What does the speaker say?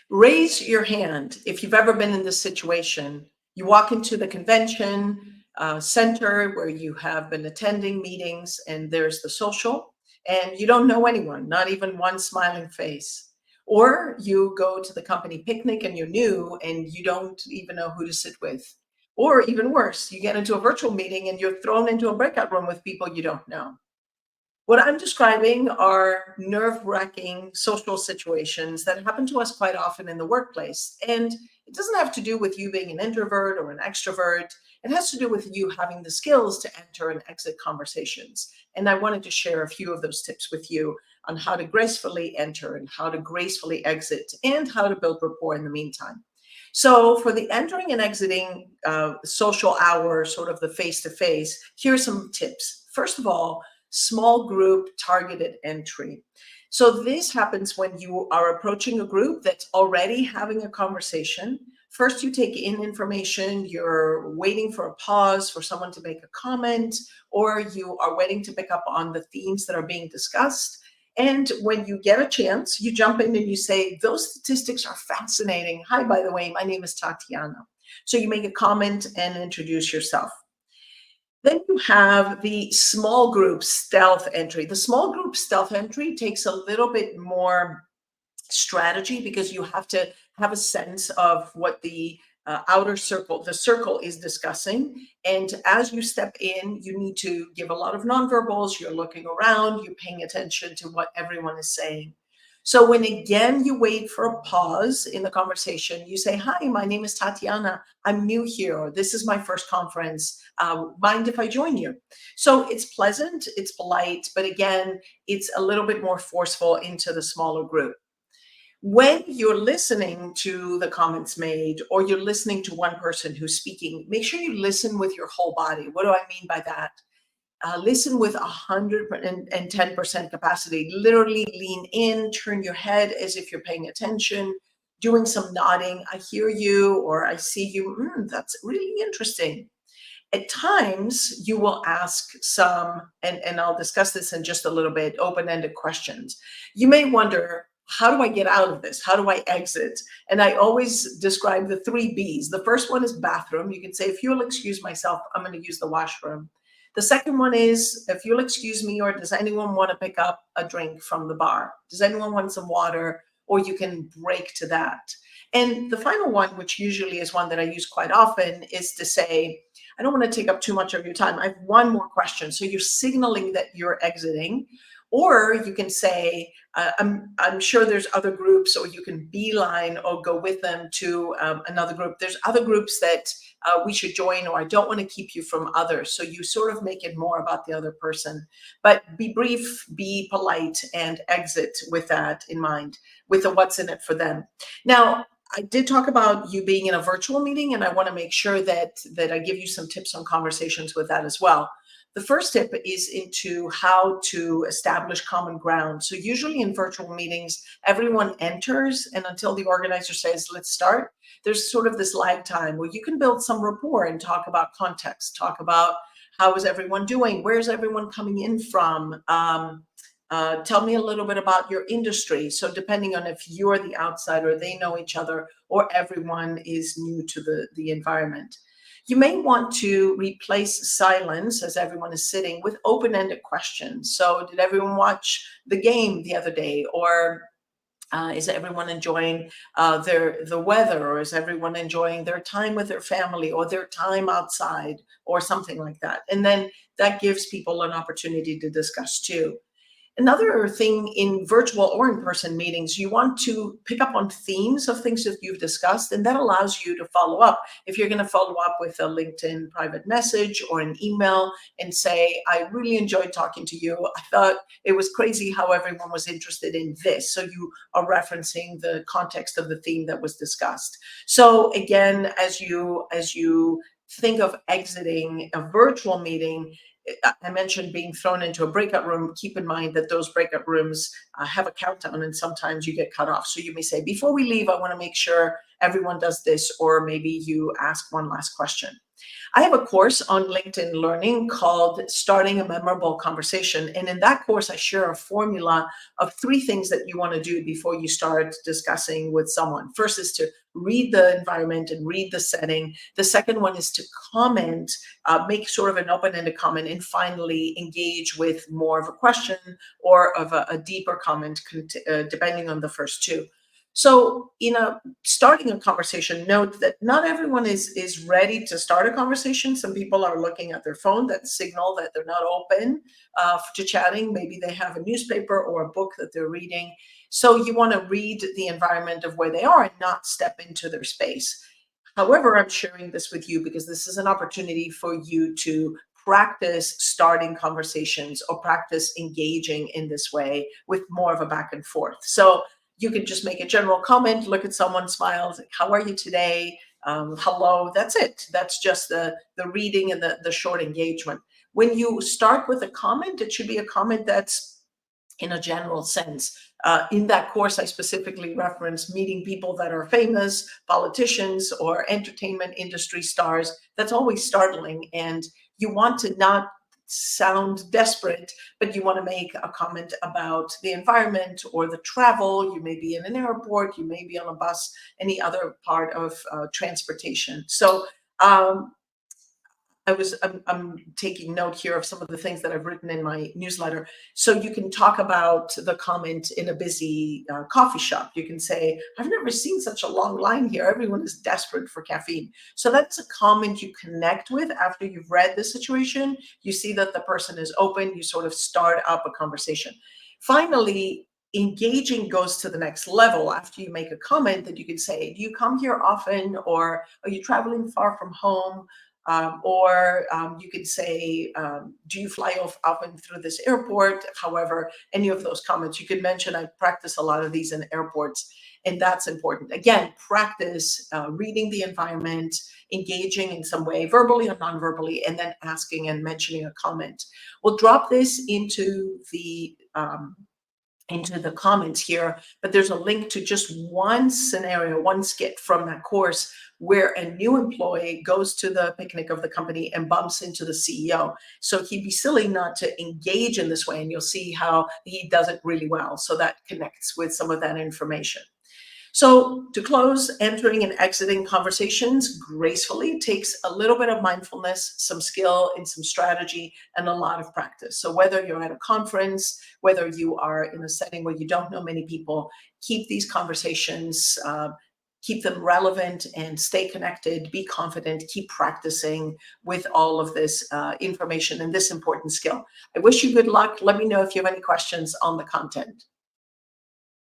Raise your hand if you've ever been in this situation. You walk into the convention center where you have been attending meetings, and there's the social, and you don't know anyone, not even one smiling face. Or you go to the company picnic and you're new and you don't even know who to sit with. Or even worse, you get into a virtual meeting and you're thrown into a breakout room with people you don't know. What I'm describing are nerve-wracking social situations that happen to us quite often in the workplace. And it doesn't have to do with you being an introvert or an extrovert. It has to do with you having the skills to enter and exit conversations. And I wanted to share a few of those tips with you on how to gracefully enter and how to gracefully exit and how to build rapport in the meantime. So for the entering and exiting social hour, sort of the face-to-face, here's some tips. First of all, small group targeted entry. So this happens when you are approaching a group that's already having a conversation. First, you take in information, you're waiting for a pause for someone to make a comment, or you are waiting to pick up on the themes that are being discussed. And when you get a chance, you jump in and you say, those statistics are fascinating. Hi, by the way, my name is Tatiana. So you make a comment and introduce yourself. Then you have the small group stealth entry. The small group stealth entry takes a little bit more strategy because you have to have a sense of what the outer circle, the circle is discussing. And as you step in, you need to give a lot of nonverbals. You're looking around, you're paying attention to what everyone is saying. So when again you wait for a pause in the conversation, you say, hi, my name is Tatiana. I'm new here. Or this is my first conference. Mind if I join you? So it's pleasant, it's polite, but again, it's a little bit more forceful into the smaller group. When you're listening to the comments made or you're listening to one person who's speaking, make sure you listen with your whole body. What do I mean by that? Listen with 110% capacity. Literally lean in, turn your head as if you're paying attention, doing some nodding. I hear you or I see you. That's really interesting. At times, you will ask some, and I'll discuss this in just a little bit, open-ended questions. You may wonder, how do I get out of this? How do I exit? And I always describe the 3 Bs. The first one is bathroom. You can say, if you'll excuse myself, I'm going to use the washroom. The second one is, if you'll excuse me, or does anyone want to pick up a drink from the bar? Does anyone want some water? Or you can break to that. And the final one, which usually is one that I use quite often, is to say, I don't want to take up too much of your time. I have one more question. So you're signaling that you're exiting, or you can say, I'm sure there's other groups, or you can beeline or go with them to another group. There's other groups that we should join, or I don't want to keep you from others. So you sort of make it more about the other person, but be brief, be polite, and exit with that in mind, with the what's in it for them. Now, I did talk about you being in a virtual meeting, and I want to make sure that I give you some tips on conversations with that as well. The first tip is into how to establish common ground. So usually in virtual meetings, everyone enters, and until the organizer says, let's start, there's sort of this lag time where you can build some rapport and talk about context, talk about how is everyone doing, where's everyone coming in from, tell me a little bit about your industry. So depending on if you're the outsider, they know each other, or everyone is new to the environment. You may want to replace silence as everyone is sitting with open-ended questions. So did everyone watch the game the other day? Or is everyone enjoying the weather? Or is everyone enjoying their time with their family or their time outside or something like that? And then that gives people an opportunity to discuss too. Another thing in virtual or in-person meetings, you want to pick up on themes of things that you've discussed, and that allows you to follow up. If you're going to follow up with a LinkedIn private message or an email and say, I really enjoyed talking to you. I thought it was crazy how everyone was interested in this. So you are referencing the context of the theme that was discussed. So again, as you think of exiting a virtual meeting, I mentioned being thrown into a breakout room. Keep in mind that those breakout rooms have a countdown, and sometimes you get cut off. So you may say, before we leave, I want to make sure everyone does this, or maybe you ask one last question. I have a course on LinkedIn Learning called Starting a Memorable Conversation. And in that course, I share a formula of three things that you want to do before you start discussing with someone. First is to read the environment and read the setting. The second one is to comment, make sort of an open-ended comment, and finally engage with more of a question or of a deeper comment, depending on the first two. So, starting a conversation, note that not everyone is ready to start a conversation. Some people are looking at their phone, that signal that they're not open to chatting. Maybe they have a newspaper or a book that they're reading. So you want to read the environment of where they are and not step into their space. However, I'm sharing this with you because this is an opportunity for you to practice starting conversations or practice engaging in this way with more of a back and forth. So you can just make a general comment, look at someone, smile, like, how are you today? Hello, that's it. That's just the reading and the short engagement. When you start with a comment, it should be a comment that's in a general sense. In that course, I specifically reference meeting people that are famous, politicians, or entertainment industry stars. That's always startling. And you want to not sound desperate, but you want to make a comment about the environment or the travel. You may be in an airport, you may be on a bus, any other part of transportation. So I'm taking note here of some of the things that I've written in my newsletter. So you can talk about the comment in a busy coffee shop. You can say, I've never seen such a long line here. Everyone is desperate for caffeine. So that's a comment you connect with after you've read the situation. You see that the person is open. You sort of start up a conversation. Finally, engaging goes to the next level after you make a comment that you can say, do you come here often, or are you traveling far from home? You could say, do you fly off often through this airport? However, any of those comments you could mention. I practice a lot of these in airports, and that's important. Again, practice reading the environment, engaging in some way, verbally or non-verbally, and then asking and mentioning a comment. We'll drop this into the comments here, but there's a link to just one scenario, one skit from that course where a new employee goes to the picnic of the company and bumps into the CEO. So he'd be silly not to engage in this way, and you'll see how he does it really well. So that connects with some of that information. So to close, entering and exiting conversations gracefully takes a little bit of mindfulness, some skill, and some strategy, and a lot of practice. So whether you're at a conference, whether you are in a setting where you don't know many people, keep these conversations, keep them relevant, and stay connected, be confident, keep practicing with all of this information and this important skill. I wish you good luck. Let me know if you have any questions on the content.